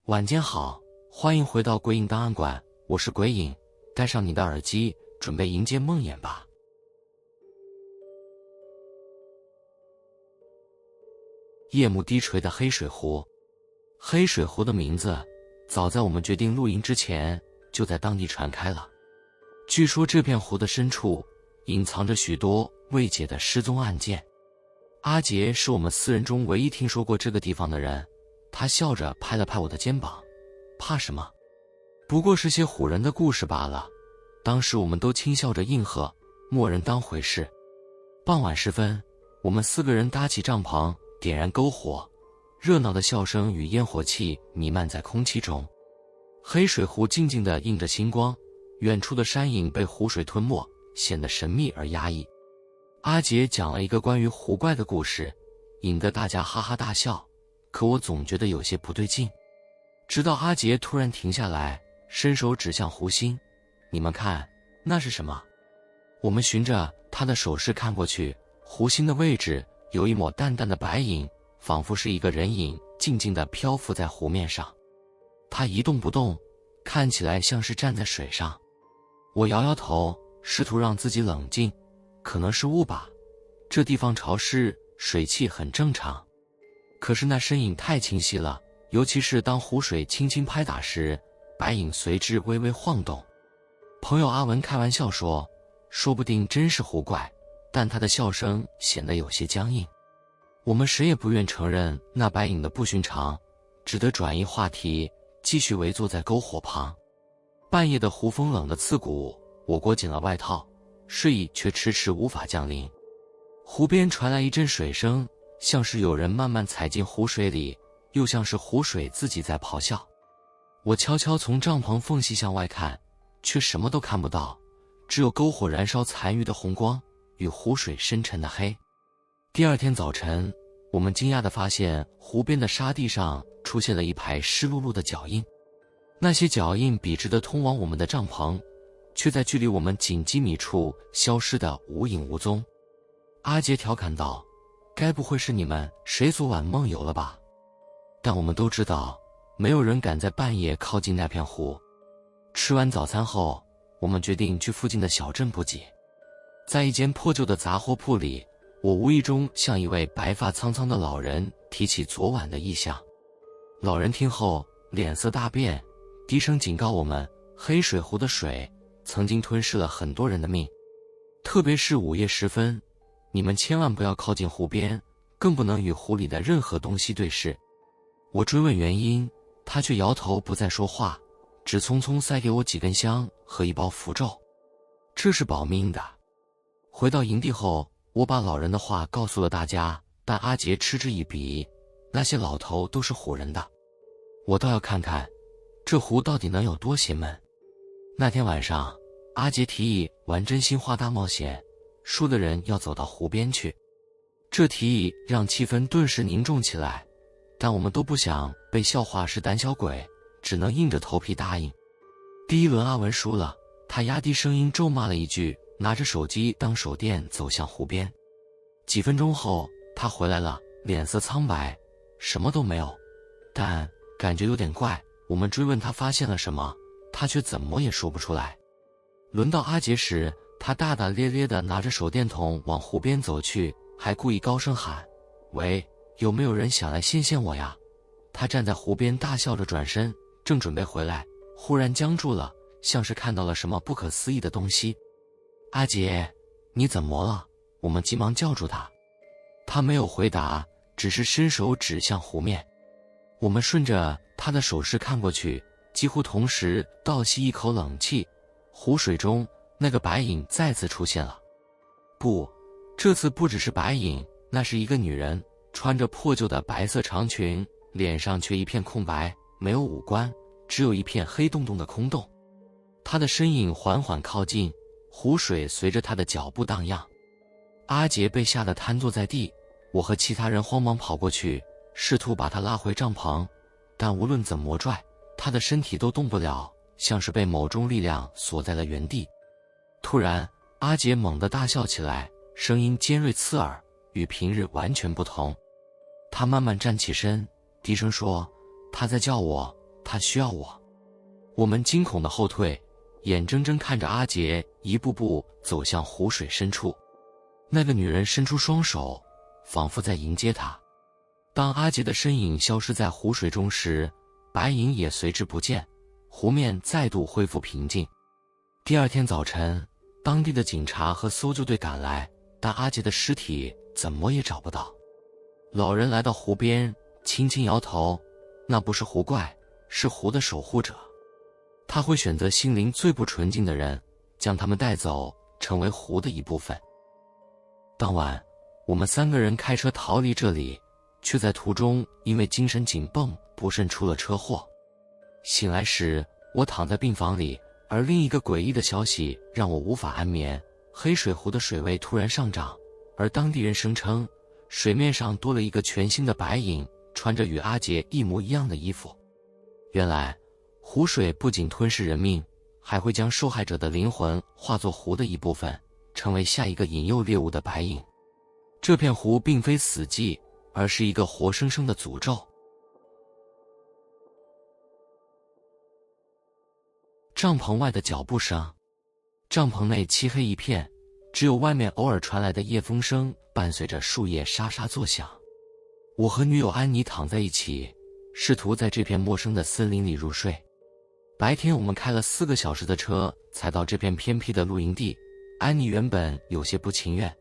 晚间好，欢迎回到鬼影档案馆，我是鬼影，戴上你的耳机，准备迎接梦魇吧。夜幕低垂的黑水湖，黑水湖的名字早在我们决定露营之前就在当地传开了。据说这片湖的深处隐藏着许多未解的失踪案件。阿杰是我们4人中唯一听说过这个地方的人，他笑着拍了拍我的肩膀，怕什么？不过是些唬人的故事罢了。当时我们都轻笑着应和，默认当回事。傍晚时分，我们4个人搭起帐篷，点燃篝火，热闹的笑声与烟火气弥漫在空气中。黑水湖静静地映着星光，远处的山影被湖水吞没，显得神秘而压抑。阿杰讲了一个关于湖怪的故事，引得大家哈哈大笑，可我总觉得有些不对劲。直到阿杰突然停下来，伸手指向湖心，你们看，那是什么？我们循着他的手势看过去，湖心的位置有一抹淡淡的白影，仿佛是一个人影静静地漂浮在湖面上。他一动不动，看起来像是站在水上。我摇摇头，试图让自己冷静，可能是雾吧，这地方潮湿，水汽很正常。可是那身影太清晰了，尤其是当湖水轻轻拍打时，白影随之微微晃动。朋友阿文开玩笑说，说不定真是湖怪，但他的笑声显得有些僵硬。我们谁也不愿承认那白影的不寻常，只得转移话题，继续围坐在篝火旁。半夜的湖风冷得刺骨，我裹紧了外套，睡意却迟迟无法降临。湖边传来一阵水声，像是有人慢慢踩进湖水里，又像是湖水自己在咆哮。我悄悄从帐篷缝隙向外看，却什么都看不到，只有篝火燃烧残余的红光与湖水深沉的黑。第二天早晨，我们惊讶地发现湖边的沙地上出现了一排湿漉漉的脚印，那些脚印笔直地通往我们的帐篷，却在距离我们仅几米处消失得无影无踪。阿杰调侃道，该不会是你们谁昨晚梦游了吧？但我们都知道，没有人敢在半夜靠近那片湖。吃完早餐后，我们决定去附近的小镇补给。在一间破旧的杂货铺里，我无意中向一位白发苍苍的老人提起昨晚的异象。老人听后脸色大变，低声警告我们，黑水湖的水曾经吞噬了很多人的命，特别是午夜时分，你们千万不要靠近湖边，更不能与湖里的任何东西对视。我追问原因，他却摇头不再说话，只匆匆塞给我几根香和一包符咒，这是保命的。回到营地后，我把老人的话告诉了大家，但阿杰嗤之以鼻，那些老头都是唬人的。我倒要看看这湖到底能有多邪门。那天晚上，阿杰提议玩真心话大冒险，输的人要走到湖边去。这提议让气氛顿时凝重起来，但我们都不想被笑话是胆小鬼，只能硬着头皮答应。第一轮阿文输了，他压低声音咒骂了一句，拿着手机当手电走向湖边。几分钟后，他回来了，脸色苍白，什么都没有，但感觉有点怪。我们追问他发现了什么，他却怎么也说不出来。轮到阿杰时，他大大咧咧地拿着手电筒往湖边走去，还故意高声喊，喂，有没有人想来见见我呀？他站在湖边大笑着转身，正准备回来，忽然僵住了，像是看到了什么不可思议的东西。阿杰，你怎么了？我们急忙叫住他。他没有回答，只是伸手指向湖面。我们顺着他的手势看过去，几乎同时倒吸一口冷气，湖水中那个白影再次出现了。不，这次不只是白影，那是一个女人，穿着破旧的白色长裙，脸上却一片空白，没有五官，只有一片黑洞洞的空洞。她的身影缓缓靠近，湖水随着她的脚步荡漾。阿杰被吓得瘫坐在地，我和其他人慌忙跑过去，试图把他拉回帐篷，但无论怎么拽，他的身体都动不了，像是被某种力量锁在了原地。突然，阿杰猛地大笑起来，声音尖锐刺耳，与平日完全不同。他慢慢站起身，低声说，他在叫我，他需要我。我们惊恐地后退，眼睁睁看着阿杰一步步走向湖水深处。那个女人伸出双手，仿佛在迎接他。当阿杰的身影消失在湖水中时，白影也随之不见，湖面再度恢复平静。第二天早晨，当地的警察和搜救队赶来，但阿杰的尸体怎么也找不到。老人来到湖边，轻轻摇头，那不是湖怪，是湖的守护者。他会选择心灵最不纯净的人，将他们带走，成为湖的一部分。当晚，我们3个人开车逃离这里，却在途中因为精神紧绷不慎出了车祸。醒来时，我躺在病房里，而另一个诡异的消息让我无法安眠。黑水湖的水位突然上涨，而当地人声称，水面上多了一个全新的白影，穿着与阿杰一模一样的衣服。原来，湖水不仅吞噬人命，还会将受害者的灵魂化作湖的一部分，成为下一个引诱猎物的白影。这片湖并非死寂，而是一个活生生的诅咒。帐篷外的脚步声，帐篷内漆黑一片，只有外面偶尔传来的夜风声伴随着树叶沙沙作响。我和女友安妮躺在一起，试图在这片陌生的森林里入睡。白天我们开了4个小时的车才到这片偏僻的露营地。安妮原本有些不情愿，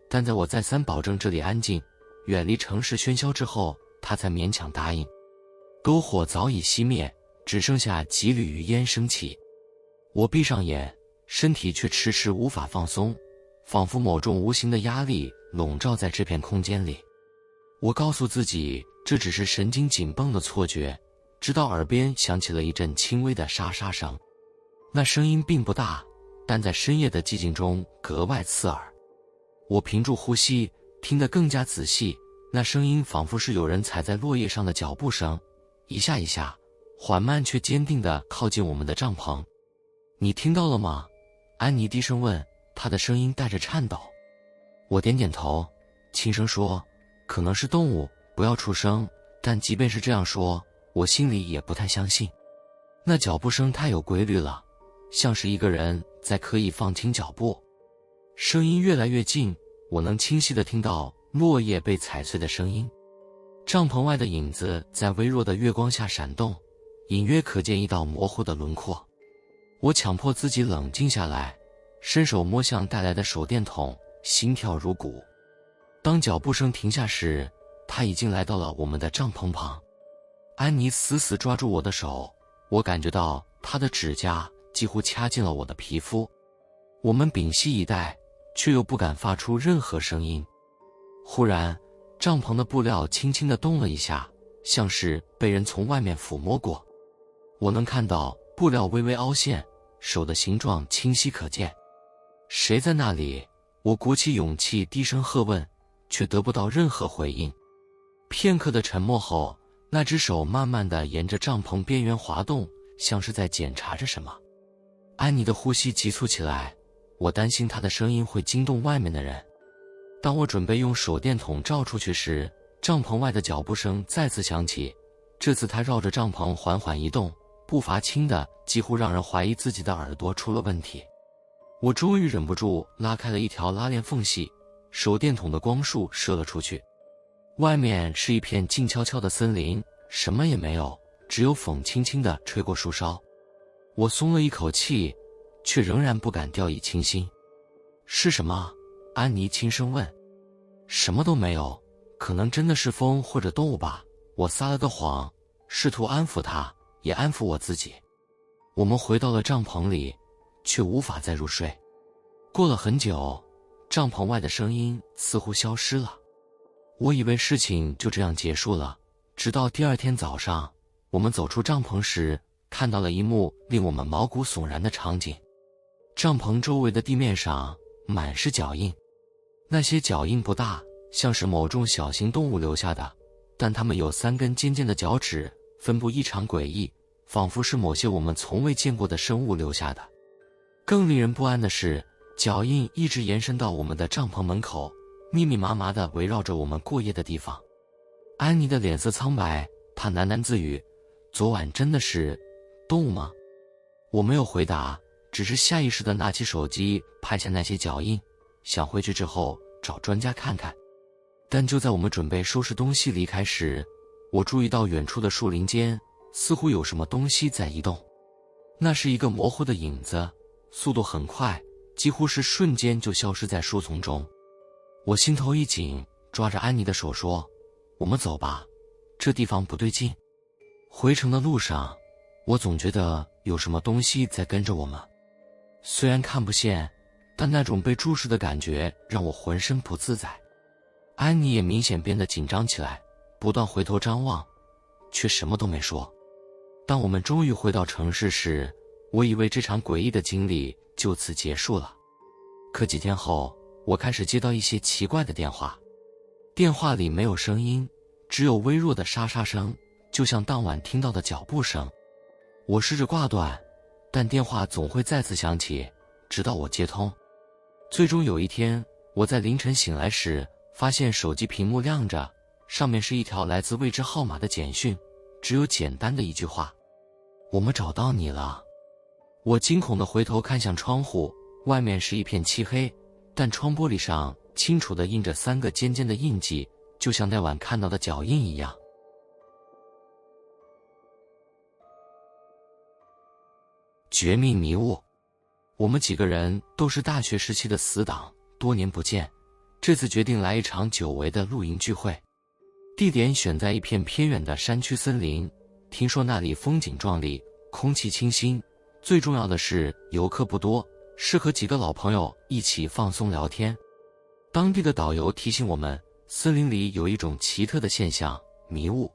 但在我再三保证这里安静，远离城市喧嚣之后，她才勉强答应。篝火早已熄灭，只剩下几缕余烟升起。我闭上眼，身体却迟迟无法放松，仿佛某种无形的压力笼罩在这片空间里。我告诉自己，这只是神经紧绷的错觉，直到耳边响起了一阵轻微的沙沙声。那声音并不大，但在深夜的寂静中格外刺耳。我屏住呼吸，听得更加仔细，那声音仿佛是有人踩在落叶上的脚步声，一下一下，缓慢却坚定地靠近我们的帐篷。你听到了吗？安妮低声问，她的声音带着颤抖。我点点头，轻声说，可能是动物，不要出声。但即便是这样说，我心里也不太相信。那脚步声太有规律了，像是一个人在刻意放轻脚步。声音越来越近，我能清晰地听到落叶被踩碎的声音。帐篷外的影子在微弱的月光下闪动，隐约可见一道模糊的轮廓。我强迫自己冷静下来，伸手摸向带来的手电筒，心跳如鼓。当脚步声停下时，他已经来到了我们的帐篷旁。安妮死死抓住我的手，我感觉到她的指甲几乎掐进了我的皮肤。我们屏息以待，却又不敢发出任何声音。忽然，帐篷的布料轻轻地动了一下，像是被人从外面抚摸过。我能看到布料微微凹陷，手的形状清晰可见。谁在那里？我鼓起勇气低声喝问，却得不到任何回应。片刻的沉默后，那只手慢慢地沿着帐篷边缘滑动，像是在检查着什么。安妮的呼吸急促起来，我担心她的声音会惊动外面的人。当我准备用手电筒照出去时，帐篷外的脚步声再次响起。这次他绕着帐篷缓缓移动，步伐轻的几乎让人怀疑自己的耳朵出了问题。我终于忍不住拉开了一条拉链缝隙，手电筒的光束射了出去。外面是一片静悄悄的森林，什么也没有，只有风轻轻地吹过树梢。我松了一口气，却仍然不敢掉以轻心。是什么？安妮轻声问。什么都没有，可能真的是风或者动物吧。我撒了个谎，试图安抚她，也安抚我自己。我们回到了帐篷里，却无法再入睡。过了很久，帐篷外的声音似乎消失了。我以为事情就这样结束了，直到第二天早上，我们走出帐篷时，看到了一幕令我们毛骨悚然的场景。帐篷周围的地面上满是脚印，那些脚印不大，像是某种小型动物留下的，但它们有3根尖尖的脚趾，分布异常诡异，仿佛是某些我们从未见过的生物留下的。更令人不安的是，脚印一直延伸到我们的帐篷门口，密密麻麻地围绕着我们过夜的地方。安妮的脸色苍白，她喃喃自语，昨晚真的是动物吗？我没有回答，只是下意识地拿起手机拍下那些脚印，想回去之后找专家看看。但就在我们准备收拾东西离开时，我注意到远处的树林间似乎有什么东西在移动。那是一个模糊的影子，速度很快，几乎是瞬间就消失在树丛中。我心头一紧，抓着安妮的手说：“我们走吧，这地方不对劲。”回程的路上，我总觉得有什么东西在跟着我们，虽然看不见，但那种被注视的感觉让我浑身不自在。安妮也明显变得紧张起来，不断回头张望，却什么都没说。当我们终于回到城市时，我以为这场诡异的经历就此结束了。可几天后，我开始接到一些奇怪的电话，电话里没有声音，只有微弱的沙沙声，就像当晚听到的脚步声。我试着挂断，但电话总会再次响起，直到我接通。最终有一天，我在凌晨醒来时，发现手机屏幕亮着，上面是一条来自未知号码的简讯，只有简单的一句话：“我们找到你了。”我惊恐地回头看向窗户，外面是一片漆黑，但窗玻璃上清楚地印着3个尖尖的印记，就像那晚看到的脚印一样。绝密迷雾。我们几个人都是大学时期的死党，多年不见，这次决定来一场久违的露营聚会。地点选在一片偏远的山区森林，听说那里风景壮丽，空气清新，最重要的是游客不多，适合几个老朋友一起放松聊天。当地的导游提醒我们，森林里有一种奇特的现象——迷雾。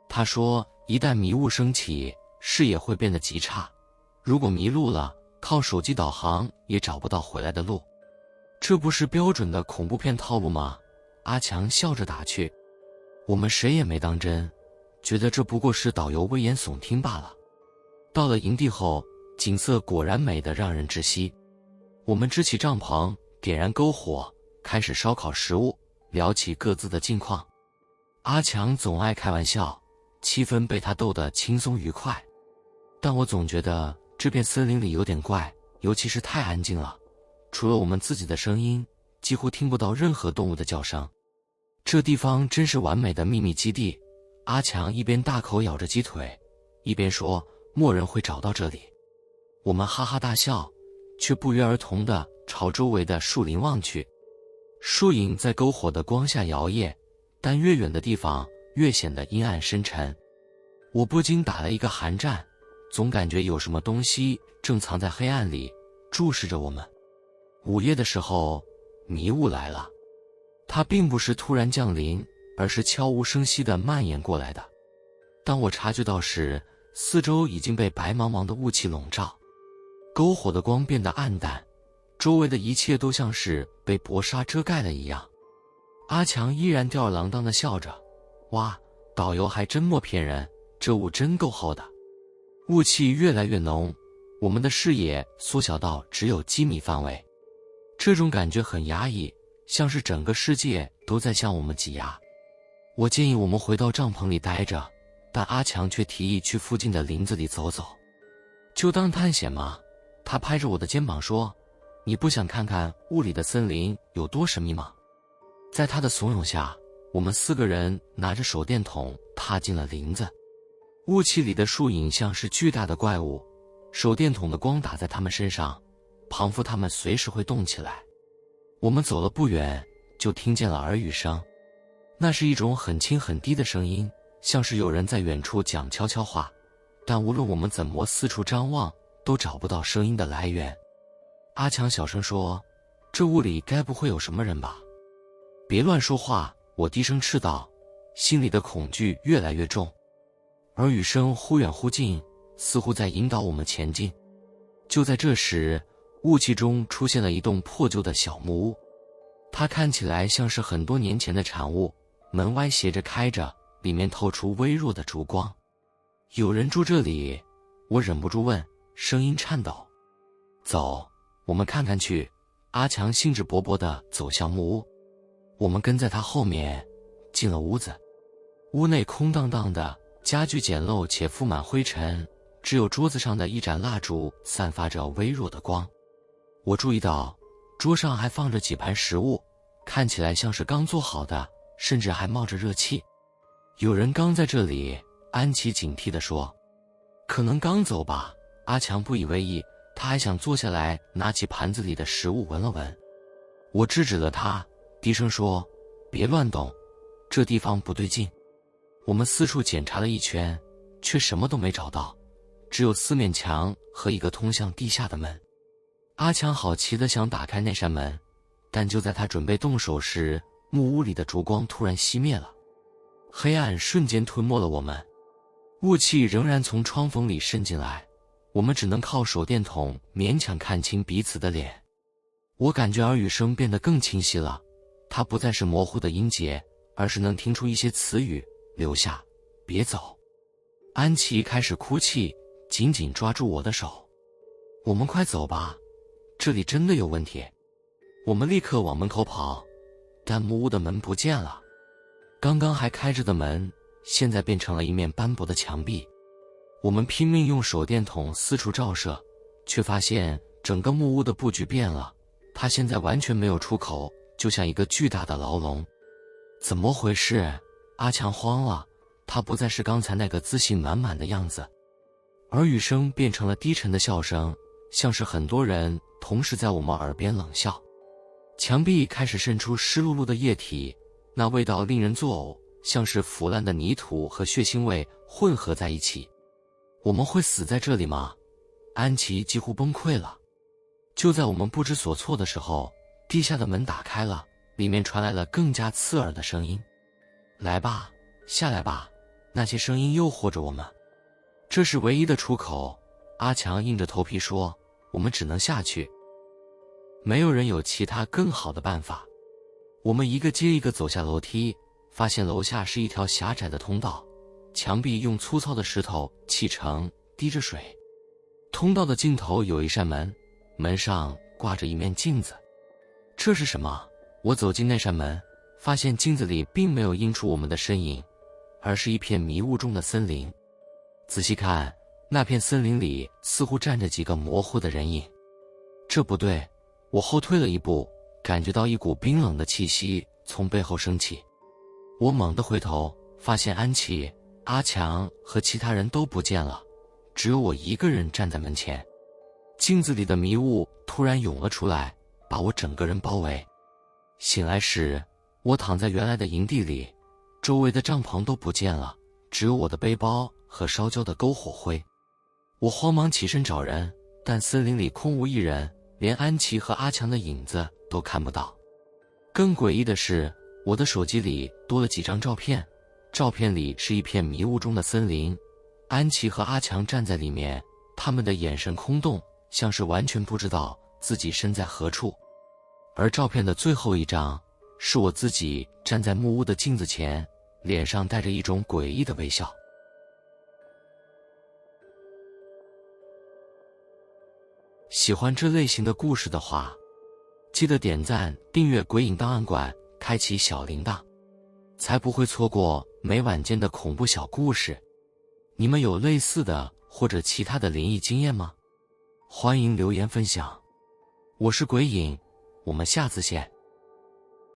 他说，一旦迷雾升起，视野会变得极差，如果迷路了，靠手机导航也找不到回来的路。这不是标准的恐怖片套路吗？阿强笑着打趣。我们谁也没当真，觉得这不过是导游危言耸听罢了。到了营地后，景色果然美得让人窒息。我们支起帐篷，点燃篝火，开始烧烤食物，聊起各自的近况。阿强总爱开玩笑，气氛被他逗得轻松愉快。但我总觉得这片森林里有点怪，尤其是太安静了，除了我们自己的声音，几乎听不到任何动物的叫声。这地方真是完美的秘密基地。阿强一边大口咬着鸡腿，一边说：“貘人会找到这里。”我们哈哈大笑，却不约而同地朝周围的树林望去。树影在篝火的光下摇曳，但越远的地方越显得阴暗深沉。我不禁打了一个寒战，总感觉有什么东西正藏在黑暗里，注视着我们。午夜的时候，迷雾来了。它并不是突然降临，而是悄无声息地蔓延过来的。当我察觉到时，四周已经被白茫茫的雾气笼罩，篝火的光变得暗淡，周围的一切都像是被薄纱遮盖了一样。阿强依然吊儿郎当地笑着：“哇，导游还真莫骗人，这雾真够厚的。”雾气越来越浓，我们的视野缩小到只有几米范围。这种感觉很压抑，像是整个世界都在向我们挤压。我建议我们回到帐篷里待着，但阿强却提议去附近的林子里走走。就当探险嘛，他拍着我的肩膀说：“你不想看看雾里的森林有多神秘吗？”在他的怂恿下，我们4个人拿着手电筒踏进了林子。雾气里的树影像是巨大的怪物，手电筒的光打在他们身上，仿佛他们随时会动起来。我们走了不远，就听见了耳语声。那是一种很轻很低的声音，像是有人在远处讲悄悄话，但无论我们怎么四处张望，都找不到声音的来源。阿强小声说：“这屋里该不会有什么人吧？”“别乱说话！”我低声斥道，心里的恐惧越来越重。耳语声忽远忽近，似乎在引导我们前进。就在这时，雾气中出现了一栋破旧的小木屋，它看起来像是很多年前的产物，门歪斜着开着，里面透出微弱的烛光。“有人住这里？”我忍不住问，声音颤抖。“走，我们看看去。”阿强兴致勃勃地走向木屋，我们跟在他后面，进了屋子。屋内空荡荡的，家具简陋且覆满灰尘，只有桌子上的一盏蜡烛散发着微弱的光。我注意到桌上还放着几盘食物，看起来像是刚做好的，甚至还冒着热气。有人刚在这里，安琪警惕地说。可能刚走吧。阿强不以为意，他还想坐下来拿起盘子里的食物闻了闻。我制止了他，低声说，别乱动，这地方不对劲。我们四处检查了一圈，却什么都没找到，只有4面墙和一个通向地下的门。阿强好奇地想打开那扇门，但就在他准备动手时，木屋里的烛光突然熄灭了，黑暗瞬间吞没了我们。雾气仍然从窗缝里渗进来，我们只能靠手电筒勉强看清彼此的脸。我感觉耳语声变得更清晰了，它不再是模糊的音节，而是能听出一些词语，留下，别走。安琪开始哭泣，紧紧抓住我的手。我们快走吧，这里真的有问题。我们立刻往门口跑，但木屋的门不见了。刚刚还开着的门，现在变成了一面斑驳的墙壁。我们拼命用手电筒四处照射，却发现整个木屋的布局变了，它现在完全没有出口，就像一个巨大的牢笼。怎么回事？阿强慌了，他不再是刚才那个自信满满的样子。耳语声变成了低沉的笑声，像是很多人同时在我们耳边冷笑。墙壁开始渗出湿漉漉的液体，那味道令人作呕，像是腐烂的泥土和血腥味混合在一起。我们会死在这里吗？安琪几乎崩溃了。就在我们不知所措的时候，地下的门打开了，里面传来了更加刺耳的声音。来吧，下来吧，那些声音诱惑着我们。这是唯一的出口，阿强硬着头皮说，我们只能下去。没有人有其他更好的办法。我们一个接一个走下楼梯，发现楼下是一条狭窄的通道，墙壁用粗糙的石头砌成，滴着水。通道的尽头有一扇门，门上挂着一面镜子。这是什么？我走进那扇门，发现镜子里并没有映出我们的身影，而是一片迷雾中的森林。仔细看，那片森林里似乎站着几个模糊的人影。这不对，我后退了一步，感觉到一股冰冷的气息从背后升起。我猛地回头，发现安琪、阿强和其他人都不见了，只有我一个人站在门前。镜子里的迷雾突然涌了出来，把我整个人包围。醒来时，我躺在原来的营地里，周围的帐篷都不见了，只有我的背包和烧焦的篝火灰。我慌忙起身找人，但森林里空无一人，连安琪和阿强的影子都看不到。更诡异的是，我的手机里多了几张照片，照片里是一片迷雾中的森林，安琪和阿强站在里面，他们的眼神空洞，像是完全不知道自己身在何处。而照片的最后一张，是我自己站在木屋的镜子前，脸上带着一种诡异的微笑。喜欢这类型的故事的话，记得点赞、订阅鬼影档案馆，开启小铃铛，才不会错过每晚间的恐怖小故事。你们有类似的或者其他的灵异经验吗？欢迎留言分享。我是鬼影，我们下次见。